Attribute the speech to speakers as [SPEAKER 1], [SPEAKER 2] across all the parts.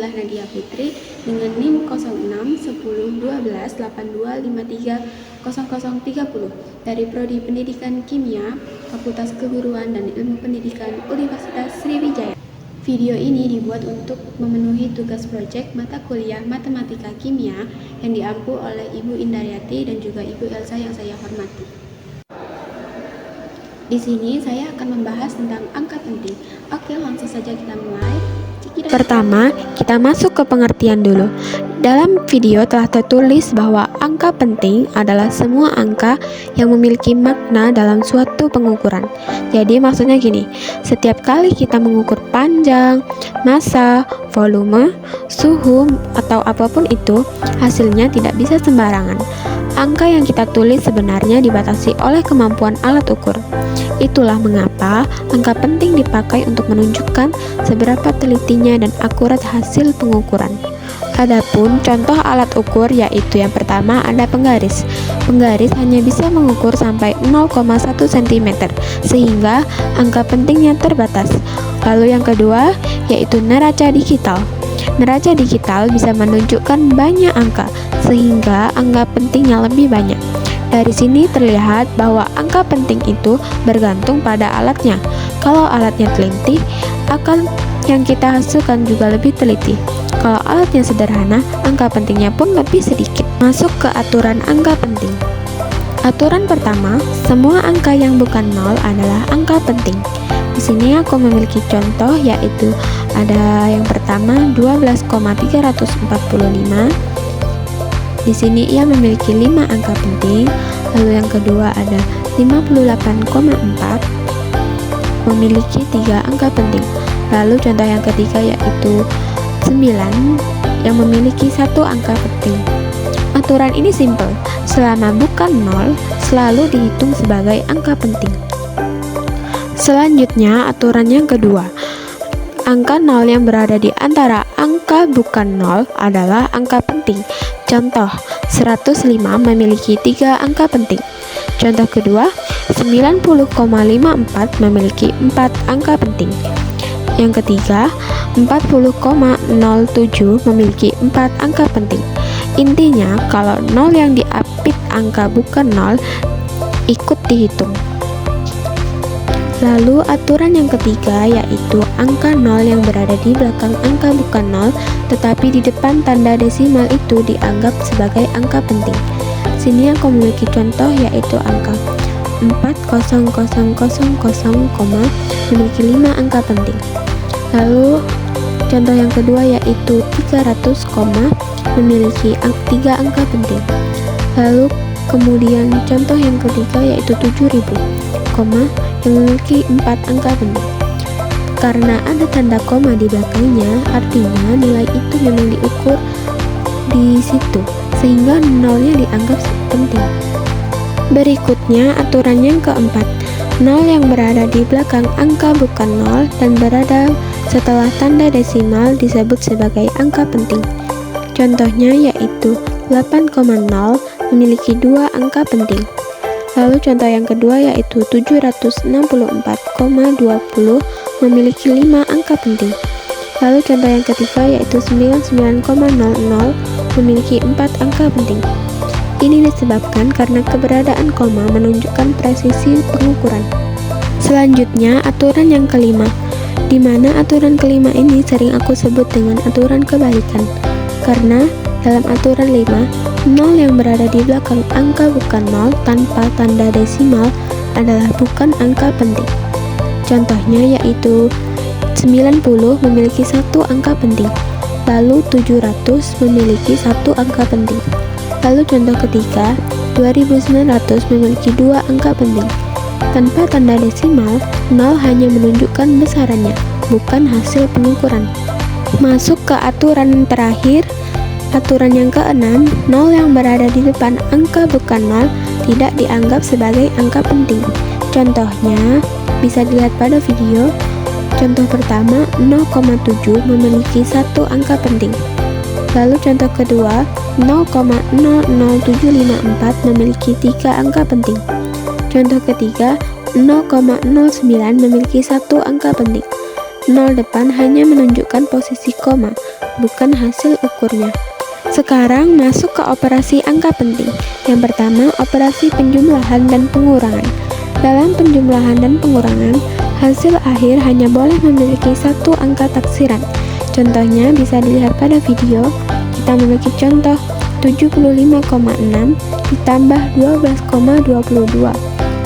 [SPEAKER 1] Fadilah Nadia Putri dengan NIM 06101282530030 dari Prodi Pendidikan Kimia, Fakultas Keguruan dan Ilmu Pendidikan Universitas Sriwijaya. Video ini dibuat untuk memenuhi tugas proyek mata kuliah Matematika Kimia yang diampu oleh Ibu Indaryati dan juga Ibu Elsa yang saya hormati. Di sini saya akan membahas tentang angka penting. Oke, langsung saja kita mulai. Pertama, kita masuk ke pengertian dulu. Dalam video telah tertulis bahwa angka penting adalah semua angka yang memiliki makna dalam suatu pengukuran. Jadi maksudnya gini, setiap kali kita mengukur panjang, massa, volume, suhu, atau apapun itu, hasilnya tidak bisa sembarangan. Angka yang kita tulis sebenarnya dibatasi oleh kemampuan alat ukur. Itulah mengapa angka penting dipakai untuk menunjukkan seberapa telitinya dan akurat hasil pengukuran. Adapun contoh alat ukur yaitu yang pertama ada penggaris. Penggaris hanya bisa mengukur sampai 0,1 cm sehingga angka pentingnya terbatas. Lalu yang kedua yaitu neraca digital. Neraca digital bisa menunjukkan banyak angka sehingga angka pentingnya lebih banyak. Dari sini terlihat bahwa angka penting itu bergantung pada alatnya. Kalau alatnya teliti, akan yang kita hasilkan juga lebih teliti. Kalau alatnya sederhana, angka pentingnya pun lebih sedikit. Masuk ke aturan angka penting. Aturan pertama, semua angka yang bukan nol adalah angka penting. Di sini aku memiliki contoh yaitu ada yang pertama 12,345. Di sini ia memiliki 5 angka penting. Lalu yang kedua ada 58,4 memiliki 3 angka penting. Lalu contoh yang ketiga yaitu 9 yang memiliki 1 angka penting. Aturan ini simpel, selama bukan 0 selalu dihitung sebagai angka penting. Selanjutnya aturan yang kedua, angka 0 yang berada di antara angka bukan 0 adalah angka penting. Contoh, 105 memiliki 3 angka penting. Contoh kedua, 90,54 memiliki 4 angka penting. Yang ketiga, 40,07 memiliki 4 angka penting. Intinya, kalau 0 yang diapit angka bukan 0 ikut dihitung. Lalu aturan yang ketiga yaitu angka 0 yang berada di belakang angka bukan 0 tetapi di depan tanda desimal itu dianggap sebagai angka penting. Sini aku memiliki contoh yaitu angka 4000, memiliki 5 angka penting. Lalu contoh yang kedua yaitu 300, memiliki 3 angka penting. Lalu kemudian contoh yang ketiga yaitu 7000, yang memiliki 4 angka penting. Karena ada tanda koma di belakangnya, artinya nilai itu memang diukur di situ, sehingga nolnya dianggap penting. Berikutnya aturan yang keempat, 0 yang berada di belakang angka bukan 0 dan berada setelah tanda desimal disebut sebagai angka penting. Contohnya yaitu 8,0 memiliki 2 angka penting. Lalu contoh yang kedua yaitu 764,20 memiliki 5 angka penting. Lalu contoh yang ketiga yaitu 99,00 memiliki 4 angka penting. Ini disebabkan karena keberadaan koma menunjukkan presisi pengukuran. Selanjutnya aturan yang kelima, di mana aturan kelima ini sering aku sebut dengan aturan kebalikan. Karena dalam aturan 5, 0 yang berada di belakang angka bukan 0 tanpa tanda desimal adalah bukan angka penting. Contohnya yaitu 90 memiliki 1 angka penting, lalu 700 memiliki 1 angka penting. Lalu contoh ketiga, 2900 memiliki 2 angka penting. Tanpa tanda desimal, 0 hanya menunjukkan besarannya, bukan hasil pengukuran. Masuk ke aturan terakhir. Aturan yang keenam, 0 yang berada di depan angka bukan 0 tidak dianggap sebagai angka penting. Contohnya bisa dilihat pada video. Contoh pertama, 0,7 memiliki 1 angka penting. Lalu contoh kedua, 0,00754 memiliki 3 angka penting. Contoh ketiga, 0,09 memiliki 1 angka penting. nol depan hanya menunjukkan posisi koma, bukan hasil ukurnya. Sekarang masuk ke operasi angka penting. Yang pertama, operasi penjumlahan dan pengurangan. Dalam penjumlahan dan pengurangan, hasil akhir hanya boleh memiliki satu angka taksiran. Contohnya bisa dilihat pada video. Kita memiliki contoh 75,6 ditambah 12,22,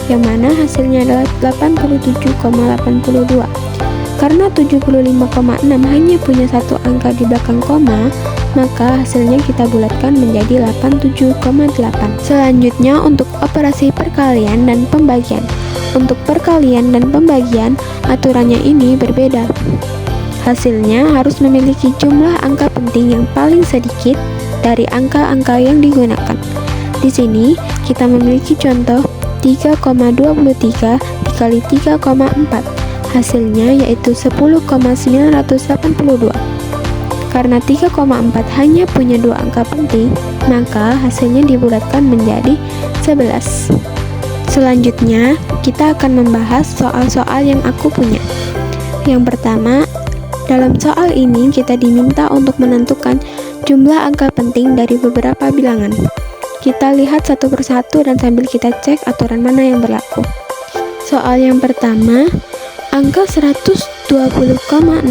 [SPEAKER 1] yang mana hasilnya adalah 87,82. Karena 75,6 hanya punya satu angka di belakang koma, maka hasilnya kita bulatkan menjadi 87,8. Selanjutnya untuk operasi perkalian dan pembagian. Untuk perkalian dan pembagian, aturannya ini berbeda. Hasilnya harus memiliki jumlah angka penting yang paling sedikit dari angka-angka yang digunakan. Di sini kita memiliki contoh 3,23 dikali 3,4. Hasilnya yaitu 10,982. Karena 3,4 hanya punya dua angka penting, maka hasilnya dibulatkan menjadi 11. Selanjutnya, kita akan membahas soal-soal yang aku punya. Yang pertama, dalam soal ini kita diminta untuk menentukan jumlah angka penting dari beberapa bilangan. Kita lihat satu persatu dan sambil kita cek aturan mana yang berlaku. Soal yang pertama, angka 120,05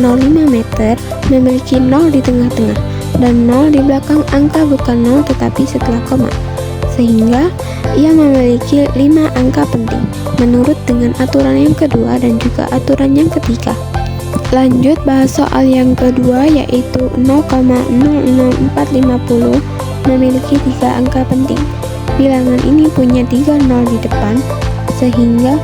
[SPEAKER 1] meter memiliki 0 di tengah-tengah dan 0 di belakang angka bukan 0 tetapi setelah koma, sehingga ia memiliki 5 angka penting menurut dengan aturan yang kedua dan juga aturan yang ketiga. Lanjut bahas soal yang kedua, yaitu 0,00450 memiliki 3 angka penting. Bilangan ini punya 3 nol di depan, sehingga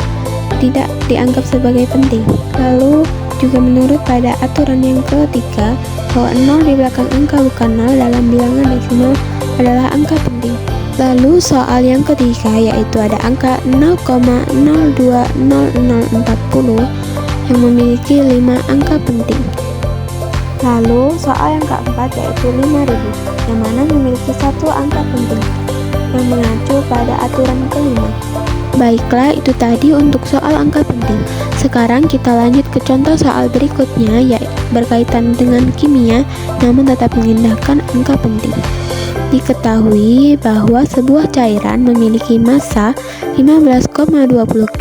[SPEAKER 1] tidak dianggap sebagai penting. Lalu juga menurut pada aturan yang ketiga, bahwa 0 di belakang angka bukan 0 dalam bilangan desimal adalah angka penting. Lalu soal yang ketiga, yaitu ada angka 0,020040 yang memiliki 5 angka penting. Lalu soal yang keempat, yaitu 5000, yang mana memiliki satu angka penting yang mengacu pada aturan kelima. Baiklah, itu tadi untuk soal angka penting. Sekarang kita lanjut ke contoh soal berikutnya, yaitu berkaitan dengan kimia namun tetap mengindahkan angka penting. Diketahui bahwa sebuah cairan memiliki massa 15,20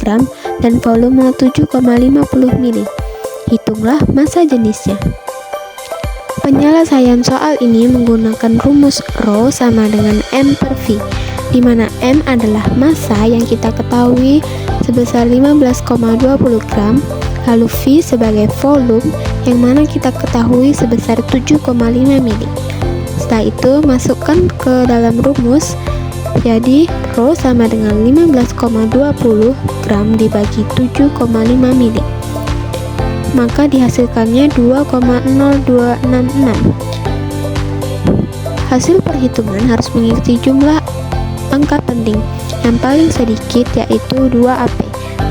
[SPEAKER 1] gram dan volume 7,50 mili. Hitunglah massa jenisnya. Penyelesaian soal ini menggunakan rumus Rho sama dengan M per V, di mana M adalah massa yang kita ketahui sebesar 15,20 gram, lalu V sebagai volume yang mana kita ketahui sebesar 7,5 mili. Setelah itu masukkan ke dalam rumus, jadi Rho sama dengan 15,20 gram dibagi 7,5 mili. Maka dihasilkannya 2,0266. Hasil perhitungan harus mengikuti jumlah angka penting yang paling sedikit, yaitu 2 AP.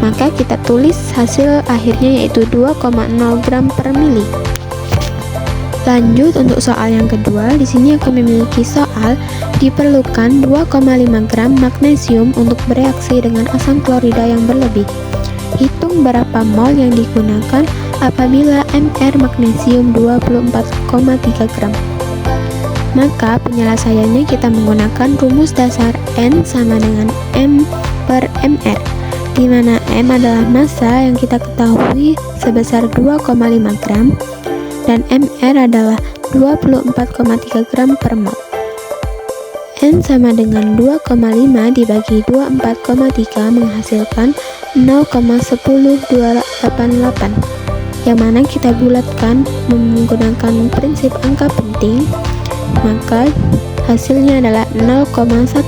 [SPEAKER 1] Maka kita tulis hasil akhirnya yaitu 2,0 gram per mili. Lanjut untuk soal yang kedua, di sini aku memiliki soal diperlukan 2,5 gram magnesium untuk bereaksi dengan asam klorida yang berlebih. Hitung berapa mol yang digunakan apabila Mr magnesium 24,3 gram. Maka penyelesaiannya kita menggunakan rumus dasar N sama dengan M per Mr, di mana M adalah massa yang kita ketahui sebesar 2,5 gram dan Mr adalah 24,3 gram per mol. N sama dengan 2,5 dibagi 24,3 menghasilkan 0,10288, yang mana kita bulatkan menggunakan prinsip angka penting, maka hasilnya adalah 0,1.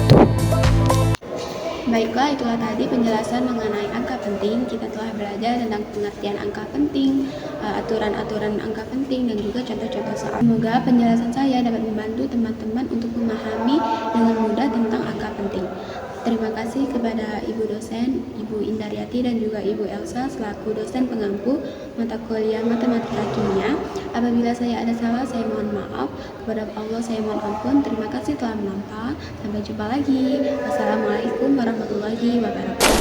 [SPEAKER 1] Baiklah, itulah tadi penjelasan mengenai angka penting. Kita telah belajar tentang pengertian angka penting, aturan-aturan angka penting, dan juga contoh-contoh soal. Semoga penjelasan saya dapat membantu teman-teman untuk memahami dengan mudah tentang angka penting. Terima kasih kepada Ibu dosen, Ibu Indaryati dan juga Ibu Elsa selaku dosen pengampu mata kuliah Matematika Kimia. Apabila saya ada salah, saya mohon maaf. Kepada Allah saya mohon ampun. Terima kasih telah menonton. Sampai jumpa lagi. Wassalamualaikum warahmatullahi wabarakatuh.